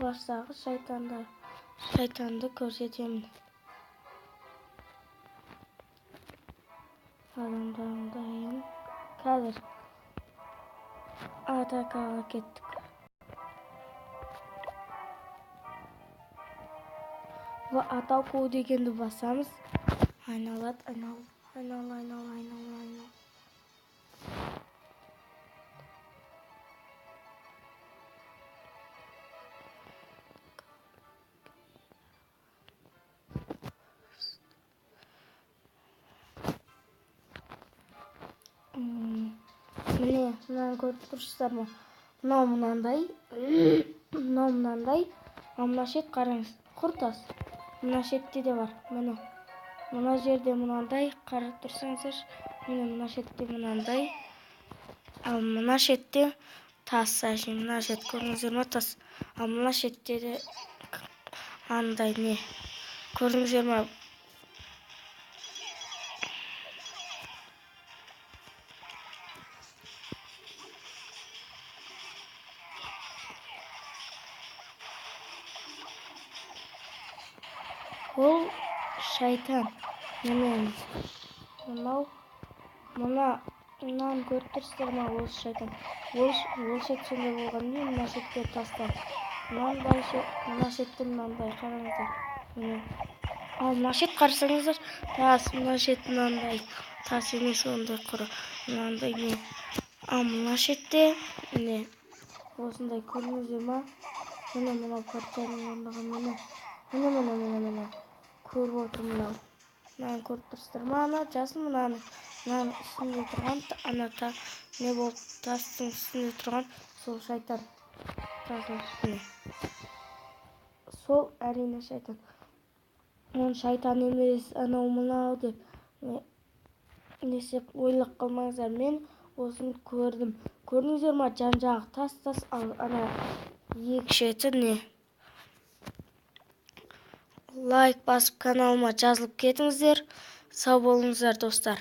класстағы шайтанды көрсетемін. Адамдардың дайын. Қазір атакаға кеттік. Атаку дегенді басамыз. Айналады, айнал. Міне, мынаны көріп тұрсыздар ма? Мынау мынандай. Мына шет қараңыз, құртас. Мына шетте де бар. Міне. Мына жерде мынандай, қарап тұрсаңыздар, міне мына шетте мынандай. Ал мына шетте тас, мына шет көрдіңіздер ма, тас. Ал мына шетте де андай не. Көрдіңіздер ма? Ол шайтан. Мынаны көріп тұрсыздар ма? Ол шайтан. Ол шет сондай болған не? Мына шетке тастан. Мына шетте мынандай қараңыздар. Ал мына шет қарасаңыздар, тас. Мына шет мынандай. Тас емес, ондай құры. Мынандай не. Ал мына шетте не? Осындай көрдіңіздер ма? Мына патшаның орнаған міне. Көріп отыр мынау. Мынаны көріп тұрсыздар ма? Ана жасын мынаны үстінде тұрған, ана не болып тастың үстінде тұрған сол шайтан. Тастың үстіне. Сол әрине шайтан. Оның шайтан емес, анау мынау деп несеп ойлап қалмаңыздар. Мен осыны көрдім. Көрдіңіздер ма? Жан-жағы тас, ал ана екі шеті не? Лайк басып каналыма жазылып кетіңіздер. Сау болыңыздар достар.